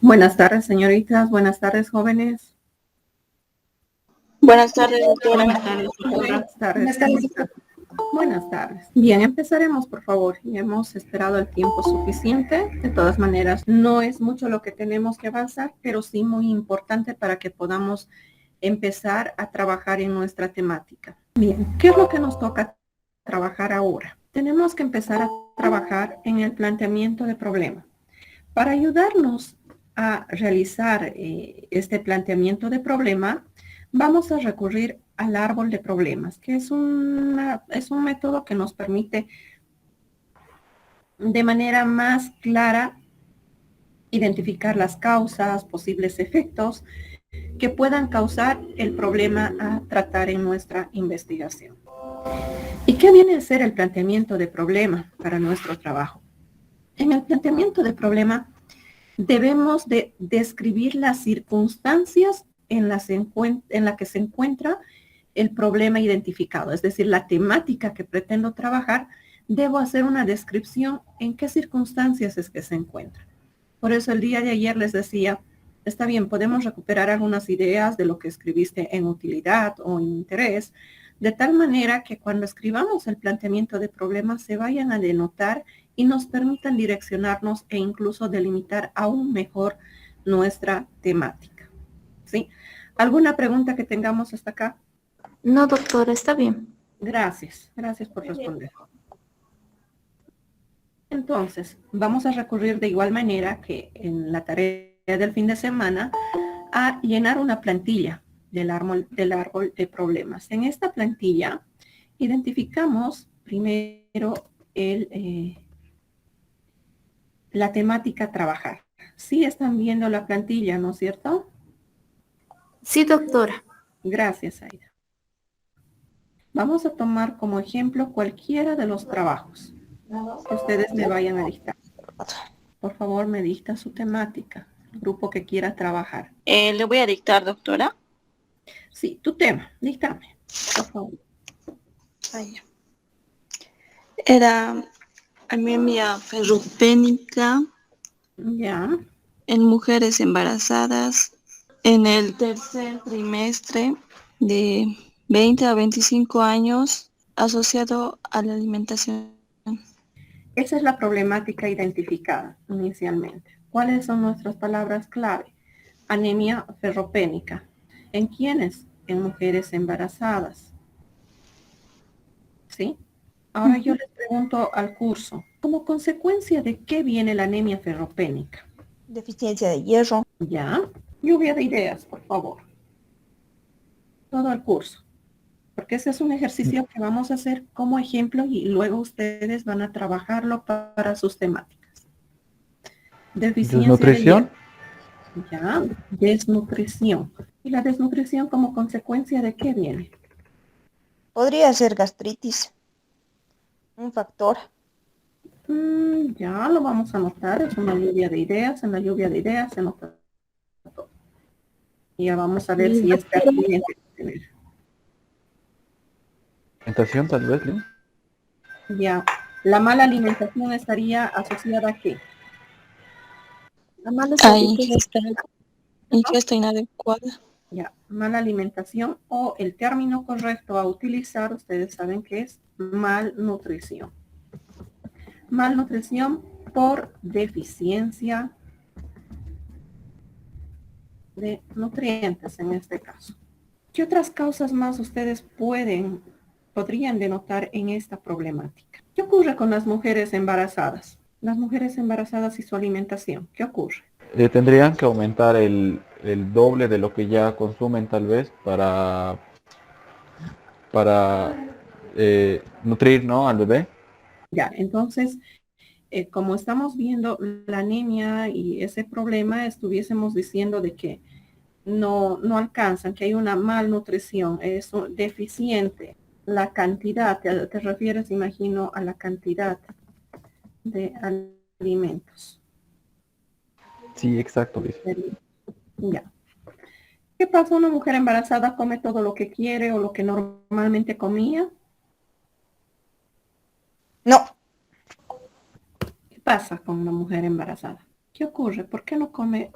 Buenas tardes, señoritas. Buenas tardes, jóvenes. Buenas tardes, doctora. Buenas tardes, buenas tardes. Buenas tardes. Bien, empezaremos, por favor. Ya hemos esperado el tiempo suficiente. De todas maneras, no es mucho lo que tenemos que avanzar, pero sí muy importante para que podamos empezar a trabajar en nuestra temática. Bien, ¿qué es lo que nos toca trabajar ahora? Tenemos que empezar a trabajar en el planteamiento de problema. Para ayudarnos a realizar este planteamiento de problema, vamos a recurrir al árbol de problemas, que es un método que nos permite de manera más clara identificar las causas, posibles efectos que puedan causar el problema a tratar en nuestra investigación. ¿Y qué viene a ser el planteamiento de problema para nuestro trabajo? En el planteamiento de problema debemos de describir las circunstancias en la que se encuentra el problema identificado, es decir, la temática que pretendo trabajar, debo hacer una descripción en qué circunstancias es que se encuentra. Por eso el día de ayer les decía, está bien, podemos recuperar algunas ideas de lo que escribiste en utilidad o en interés, de tal manera que cuando escribamos el planteamiento de problemas se vayan a denotar y nos permitan direccionarnos e incluso delimitar aún mejor nuestra temática. ¿Sí? ¿Alguna pregunta que tengamos hasta acá? No, doctora, está bien. Gracias por responder. Entonces, vamos a recurrir de igual manera que en la tarea del fin de semana a llenar una plantilla del árbol de problemas. En esta plantilla identificamos primero la temática a trabajar. Sí están viendo la plantilla, ¿no es cierto? Sí, doctora. Gracias, Aida. Vamos a tomar como ejemplo cualquiera de los trabajos que ustedes me vayan a dictar. Por favor, me dicta su temática, el grupo que quiera trabajar. Le voy a dictar, doctora. Sí, tu tema, díctame, por favor. Era anemia ferropénica. Ya. En mujeres embarazadas en el tercer trimestre de 20 a 25 años asociado a la alimentación. Esa es la problemática identificada inicialmente. ¿Cuáles son nuestras palabras clave? Anemia ferropénica. ¿En quiénes? En mujeres embarazadas. ¿Sí? Ahora yo les pregunto al curso, ¿como consecuencia de qué viene la anemia ferropénica? Deficiencia de hierro. Ya, lluvia de ideas, por favor. Todo el curso. Porque ese es un ejercicio que vamos a hacer como ejemplo y luego ustedes van a trabajarlo para sus temáticas. Deficiencia ¿Desnutrición? de hierro. Ya, desnutrición. ¿Y la desnutrición como consecuencia de qué viene? Podría ser gastritis. Un factor. Ya lo vamos a anotar, es una lluvia de ideas, en la lluvia de ideas se nota todo. Y ya vamos a ver si es pertinente. Alimentación, tal vez, ¿no? Ya, la mala alimentación estaría asociada a qué? La mala A salud. ingesta inadecuada. Ya, mala alimentación o el término correcto a utilizar, ustedes saben que es malnutrición. Malnutrición por deficiencia de nutrientes en este caso. ¿Qué otras causas más ustedes podrían denotar en esta problemática? ¿Qué ocurre con las mujeres embarazadas? Las mujeres embarazadas y su alimentación, ¿qué ocurre? Tendrían que aumentar el doble de lo que ya consumen, tal vez, para nutrir, ¿no?, al bebé. Ya, entonces, como estamos viendo la anemia y ese problema, estuviésemos diciendo de que no alcanzan, que hay una malnutrición, es deficiente. La cantidad, te refieres, imagino, a la cantidad de alimentos. Sí, exacto, Luis. Ya. ¿Qué pasa? Una mujer embarazada come todo lo que quiere o lo que normalmente comía. No. ¿Qué pasa con una mujer embarazada? ¿Qué ocurre? Por qué no come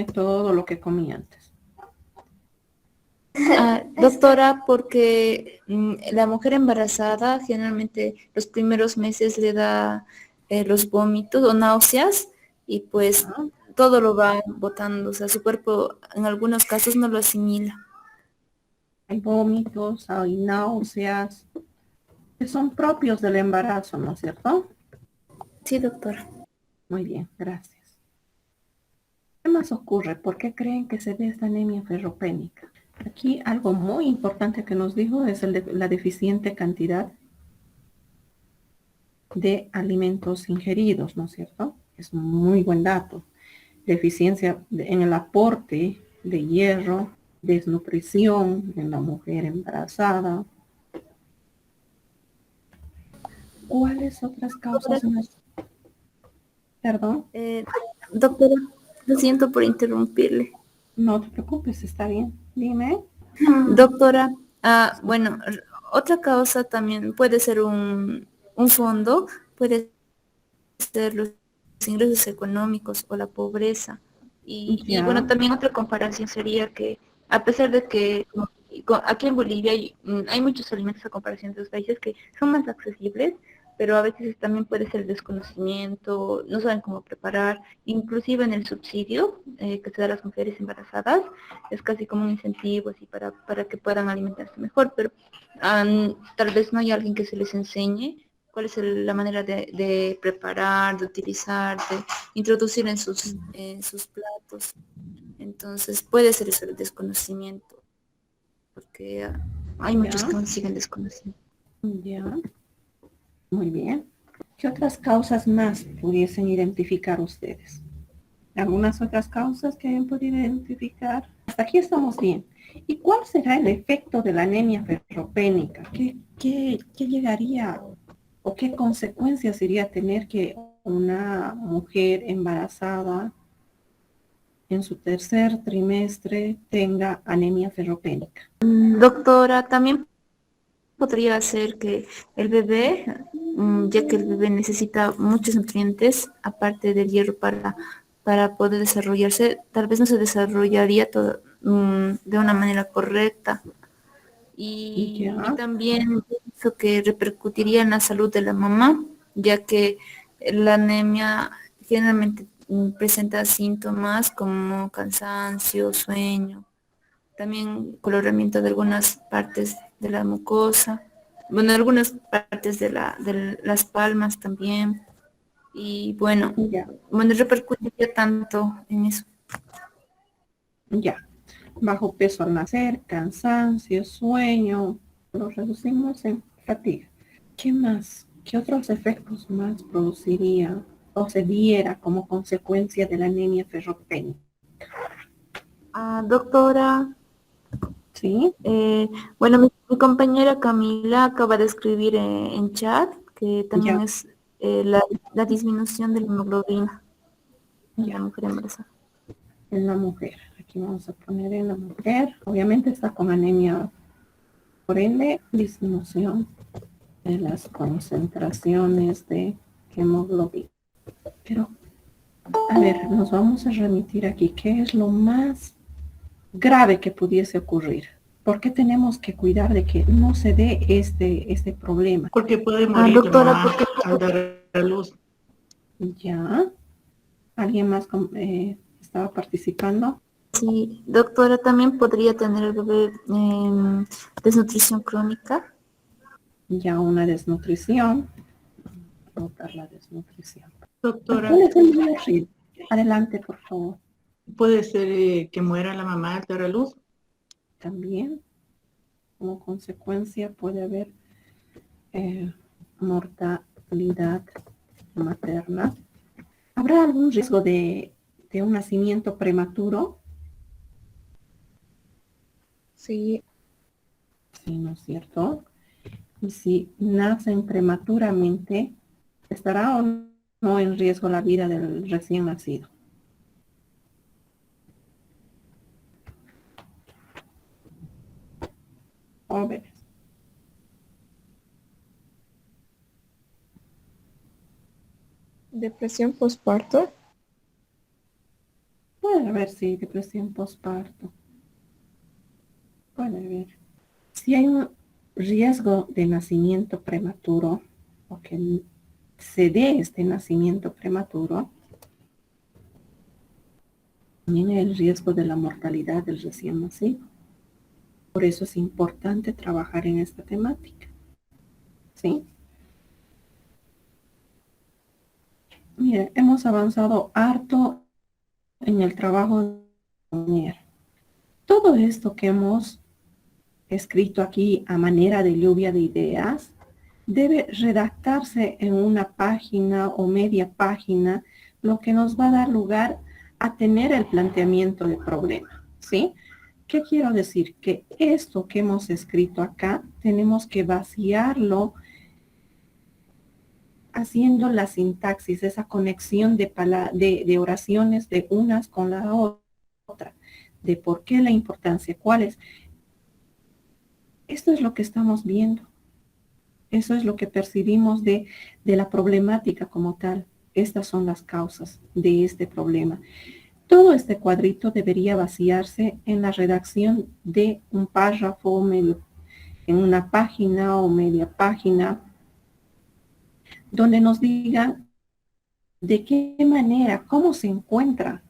todo lo que comía antes? Doctora, porque la mujer embarazada generalmente los primeros meses le da los vómitos o náuseas y pues Ah, todo lo va botando, o sea, su cuerpo en algunos casos no lo asimila. hay vómitos, hay náuseas, que son propios del embarazo, ¿no es cierto? Sí, doctora. Muy bien, gracias. ¿Qué más ocurre? ¿Por qué creen que se dé esta anemia ferropénica? Aquí algo muy importante que nos dijo es la deficiente cantidad de alimentos ingeridos, ¿no es cierto? Es un muy buen dato. Deficiencia en el aporte de hierro, desnutrición en la mujer embarazada. ¿Cuáles otras causas más? Perdón, Eh, Doctora, lo siento por interrumpirle. no te preocupes, está bien. Dime. Doctora, bueno, otra causa también puede ser un fondo, puede ser los ingresos económicos o la pobreza. Y Ya, bueno, también otra comparación sería que a pesar de que aquí en Bolivia hay muchos alimentos a comparación de otros países que son más accesibles, pero a veces también puede ser desconocimiento, no saben cómo preparar, inclusive en el subsidio que se da a las mujeres embarazadas, es casi como un incentivo así para que puedan alimentarse mejor, pero tal vez no hay alguien que se les enseñe cuál es la manera de preparar, de utilizar, de introducir en sus platos. Entonces puede ser eso el desconocimiento, porque hay muchos ya, que aún siguen desconociendo. ya. Muy bien. ¿Qué otras causas más pudiesen identificar ustedes? ¿Algunas otras causas que hayan podido identificar? Hasta aquí estamos bien. ¿Y cuál será el efecto de la anemia ferropénica? ¿Qué llegaría o qué consecuencias iría tener que una mujer embarazada en su tercer trimestre tenga anemia ferropénica? Doctora, también podría ser que el bebé, ya que el bebé necesita muchos nutrientes, aparte del hierro para poder desarrollarse, tal vez no se desarrollaría todo, de una manera correcta. Y Ya, también pienso que repercutiría en la salud de la mamá, ya que la anemia generalmente presenta síntomas como cansancio, sueño, también coloramiento de algunas partes de la mucosa, bueno, algunas partes de las palmas también. Y ya, bueno, repercutiría tanto en eso. ya. Bajo peso al nacer, cansancio, sueño, lo reducimos en fatiga. ¿Qué más? ¿Qué otros efectos más produciría o se diera como consecuencia de la anemia ferropénica? Doctora, ¿Sí? bueno, mi compañera Camila acaba de escribir en chat que también Ya, es la disminución de la hemoglobina en la ya. mujer embarazada. En la mujer. Aquí vamos a poner en la mujer. Obviamente está con anemia, por ende, disminución de las concentraciones de hemoglobina. Pero, a ver, nos vamos a remitir aquí. ¿Qué es lo más grave que pudiese ocurrir? ¿Por qué tenemos que cuidar de que no se dé este problema? Porque puede morir la Doctora, mamá porque al dar a luz. ¿Ya? ¿Alguien más estaba participando? sí, doctora, también podría tener el bebé desnutrición crónica. Ya una desnutrición. Notar la desnutrición. Doctora, ¿Cuál es el mayor riesgo? Adelante, por favor. puede ser que muera la mamá al dar a luz. También, como consecuencia, puede haber mortalidad materna. ¿Habrá algún riesgo de un nacimiento prematuro? Sí, Sí, ¿no es cierto? Y si nacen prematuramente, ¿estará o no en riesgo la vida del recién nacido? Jóvenes. depresión postparto. A ver si depresión postparto. Puede ver. Si hay un riesgo de nacimiento prematuro o que se dé este nacimiento prematuro, también hay el riesgo de la mortalidad del recién nacido. Por eso es importante trabajar en esta temática. ¿Sí? Mire, hemos avanzado harto en el trabajo de compañera. Todo esto que hemos escrito aquí a manera de lluvia de ideas debe redactarse en una página o media página, lo que nos va a dar lugar a tener el planteamiento de problema, ¿sí? ¿Qué quiero decir? Que esto que hemos escrito acá tenemos que vaciarlo haciendo la sintaxis, esa conexión de oraciones de unas con la otra, de por qué la importancia, cuál es. Esto es lo que estamos viendo. Eso es lo que percibimos de la problemática como tal. Estas son las causas de este problema. Todo este cuadrito debería vaciarse en la redacción de un párrafo medio, en una página o media página, donde nos digan de qué manera, cómo se encuentra.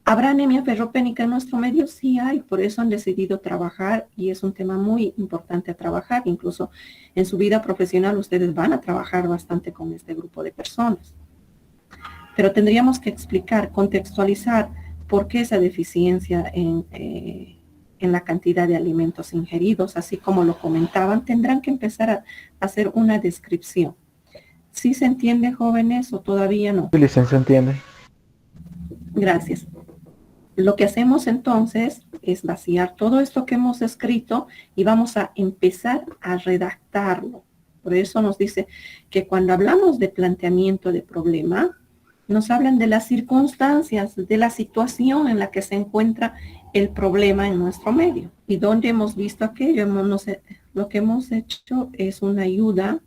¿Habrá anemia ferropénica en nuestro medio? Sí hay, por eso han decidido trabajar y es un tema muy importante a trabajar. Incluso en su vida profesional ustedes van a trabajar bastante con este grupo de personas. Pero tendríamos que explicar, contextualizar por qué esa deficiencia en la cantidad de alimentos ingeridos, así como lo comentaban, tendrán que empezar a hacer una descripción. ¿Sí se entiende, jóvenes, o todavía no? Sí, licencia, entiende. Gracias. Lo que hacemos entonces es vaciar todo esto que hemos escrito y vamos a empezar a redactarlo. Por eso nos dice que cuando hablamos de planteamiento de problema, nos hablan de las circunstancias, de la situación en la que se encuentra el problema en nuestro medio. ¿Y dónde hemos visto aquello? Lo que hemos hecho es una ayuda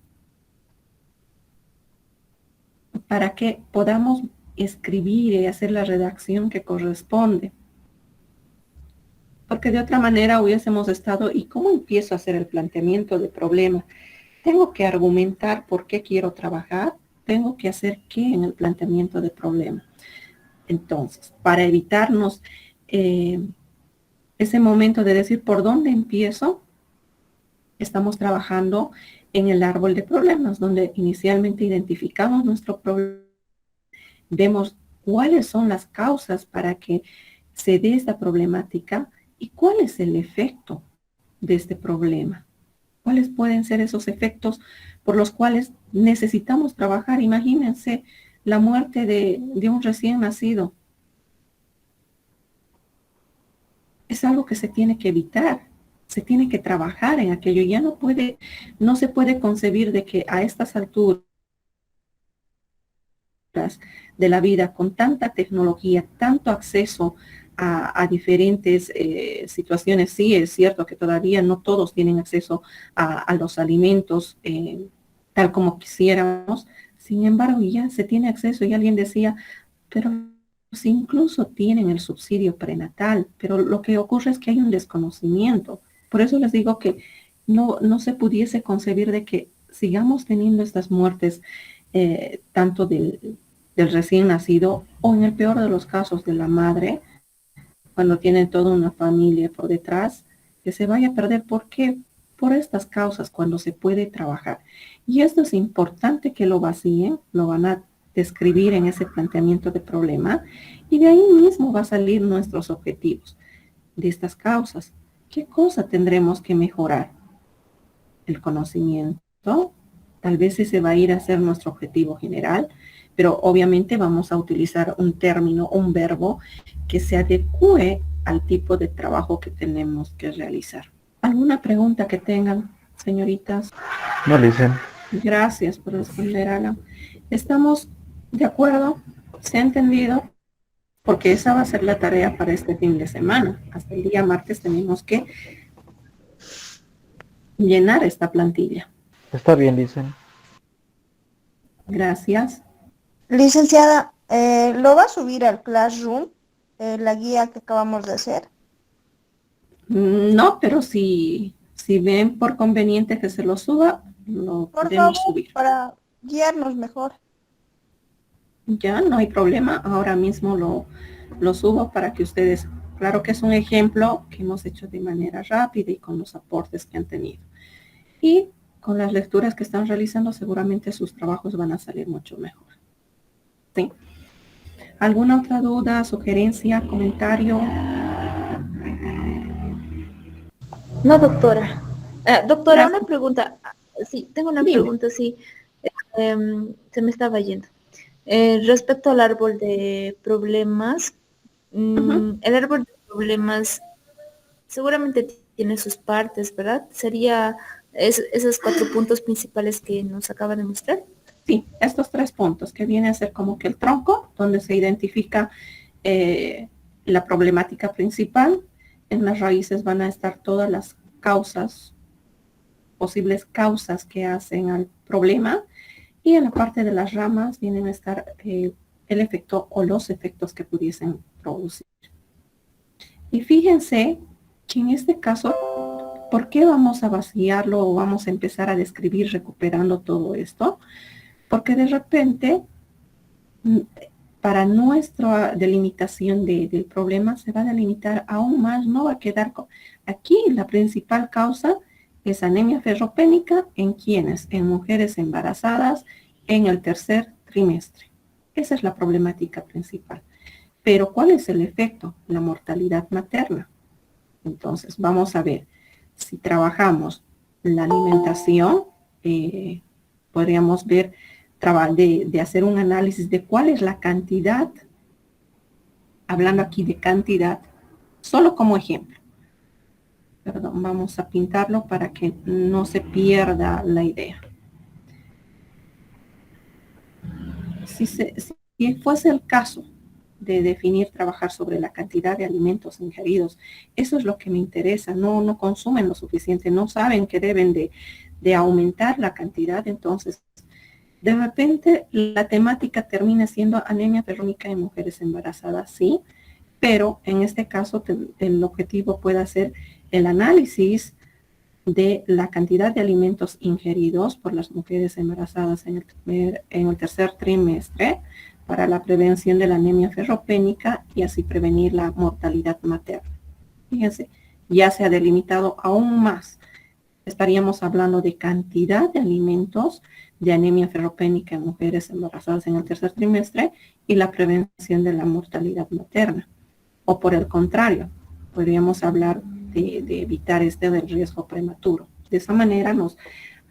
para que podamos escribir y hacer la redacción que corresponde. Porque de otra manera hubiésemos estado, ¿y cómo empiezo a hacer el planteamiento de problema? Tengo que argumentar por qué quiero trabajar, tengo que hacer qué en el planteamiento de problema. Entonces, para evitarnos ese momento de decir por dónde empiezo, estamos trabajando en el árbol de problemas, donde inicialmente identificamos nuestro problema, vemos cuáles son las causas para que se dé esta problemática y cuál es el efecto de este problema. ¿Cuáles pueden ser esos efectos por los cuales necesitamos trabajar? Imagínense la muerte de un recién nacido. Es algo que se tiene que evitar, se tiene que trabajar en aquello. Ya no se puede concebir de que a estas alturas de la vida, con tanta tecnología, tanto acceso a diferentes situaciones, sí es cierto que todavía no todos tienen acceso a los alimentos tal como quisiéramos, sin embargo ya se tiene acceso y alguien decía, pero si incluso tienen el subsidio prenatal, pero lo que ocurre es que hay un desconocimiento. Por eso les digo que no se pudiese concebir de que sigamos teniendo estas muertes tanto del recién nacido o en el peor de los casos de la madre, cuando tiene toda una familia por detrás, que se vaya a perder. ¿Por qué? Por estas causas, cuando se puede trabajar. Y esto es importante que lo vacíen, lo van a describir en ese planteamiento de problema, y de ahí mismo va a salir nuestros objetivos de estas causas. ¿Qué cosa tendremos que mejorar? El conocimiento, tal vez ese va a ir a ser nuestro objetivo general, pero obviamente vamos a utilizar un término, un verbo que se adecue al tipo de trabajo que tenemos que realizar. ¿Alguna pregunta que tengan, señoritas? No, licen. Gracias por responder, Alan. ¿Estamos de acuerdo? ¿Se ha entendido? Porque esa va a ser la tarea para este fin de semana. Hasta el día martes tenemos que llenar esta plantilla. Está bien, licen. Gracias. Licenciada, Lo va a subir al Classroom, la guía que acabamos de hacer. No, pero si ven por conveniente que se lo suba, lo Por podemos favor, subir. para guiarnos mejor. Ya, no hay problema. Ahora mismo lo subo para que ustedes, claro que es un ejemplo que hemos hecho de manera rápida y con los aportes que han tenido. Y con las lecturas que están realizando, seguramente sus trabajos van a salir mucho mejor. ¿Sí? ¿Alguna otra duda, sugerencia, comentario? No, doctora. Doctora, una Gracias. pregunta. Sí, tengo una Dime. pregunta, sí. Se me estaba yendo. Respecto al árbol de problemas, Ujú. el árbol de problemas seguramente tiene sus partes, ¿verdad? Sería esos 4 puntos principales que nos acaba de mostrar. Sí, estos 3 puntos que viene a ser como que el tronco, donde se identifica la problemática principal. En las raíces van a estar todas las causas, posibles causas que hacen al problema. Y en la parte de las ramas vienen a estar el efecto o los efectos que pudiesen producir. Y fíjense que en este caso, ¿por qué vamos a vaciarlo o vamos a empezar a describir recuperando todo esto? Porque de repente, para nuestra delimitación del problema, se va a delimitar aún más, no va a quedar con... Aquí la principal causa es anemia ferropénica en quienes, en mujeres embarazadas en el tercer trimestre. Esa es la problemática principal. Pero ¿cuál es el efecto? La mortalidad materna. Entonces, vamos a ver, si trabajamos la alimentación, podríamos ver, de hacer un análisis de cuál es la cantidad, hablando aquí de cantidad, solo como ejemplo. Perdón, vamos a pintarlo para que no se pierda la idea. Si fuese el caso de definir, trabajar sobre la cantidad de alimentos ingeridos, eso es lo que me interesa, no consumen lo suficiente, no saben que deben de aumentar la cantidad, entonces de repente la temática termina siendo anemia ferrónica en mujeres embarazadas, sí, pero en este caso el objetivo puede ser el análisis de la cantidad de alimentos ingeridos por las mujeres embarazadas en el tercer trimestre para la prevención de la anemia ferropénica y así prevenir la mortalidad materna. Fíjense, ya se ha delimitado aún más. Estaríamos hablando de cantidad de alimentos de anemia ferropénica en mujeres embarazadas en el tercer trimestre y la prevención de la mortalidad materna. O por el contrario, podríamos hablar de evitar del riesgo prematuro. De esa manera a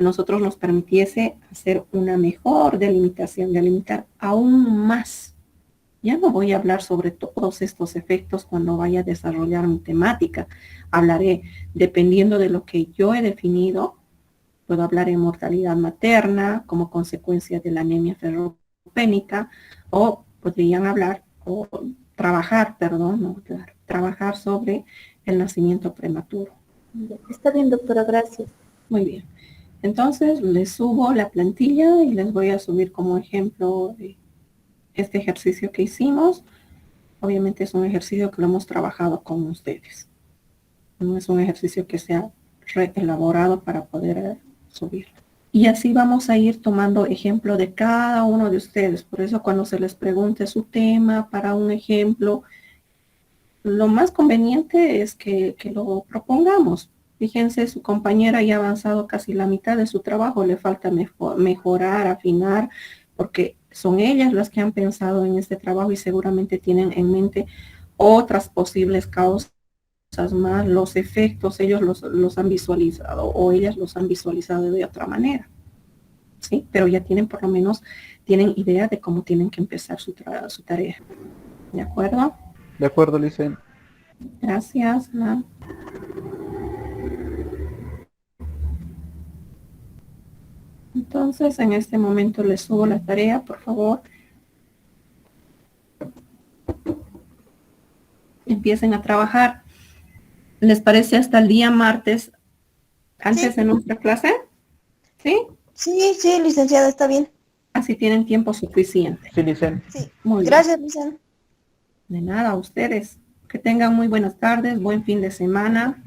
nosotros nos permitiese hacer una mejor delimitación, delimitar aún más. Ya no voy a hablar sobre todos estos efectos cuando vaya a desarrollar mi temática. Hablaré, dependiendo de lo que yo he definido, puedo hablar en mortalidad materna como consecuencia de la anemia ferropénica, o podrían hablar o trabajar, perdón, no, claro, trabajar sobre el nacimiento prematuro. Está bien, doctora, gracias. Muy bien. Entonces les subo la plantilla y les voy a subir como ejemplo de este ejercicio que hicimos. Obviamente es un ejercicio que lo hemos trabajado con ustedes. No es un ejercicio que sea reelaborado para poder subirlo. Y así vamos a ir tomando ejemplo de cada uno de ustedes. Por eso cuando se les pregunte su tema para un ejemplo, lo más conveniente es que lo propongamos. Fíjense, su compañera ya ha avanzado casi la mitad de su trabajo, le falta mejorar, afinar, porque son ellas las que han pensado en este trabajo y seguramente tienen en mente otras posibles causas más, los efectos, ellos los han visualizado o ellas los han visualizado de otra manera. ¿Sí? Pero ya tienen por lo menos, tienen idea de cómo tienen que empezar su tarea. ¿De acuerdo? De acuerdo, Licen. Gracias, Ana. Entonces, en este momento les subo la tarea, por favor. Empiecen a trabajar. ¿Les parece hasta el día martes antes Sí, de nuestra clase? ¿Sí? sí, licenciada, está bien. si tienen tiempo suficiente. Sí, Licen. Sí. Muy bien. Gracias, Licen. De nada, a ustedes. Que tengan muy buenas tardes, buen fin de semana.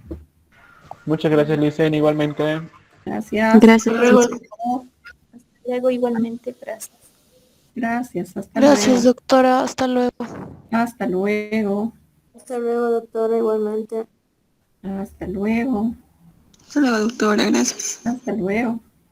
Muchas gracias, Licen, igualmente. Gracias. Gracias. Luego, Luego igualmente, gracias. Gracias. Hasta Gracias, luego. doctora. Hasta luego. Hasta luego. Hasta luego, doctora, igualmente. Hasta luego. Hasta luego, doctora. Gracias. Hasta luego.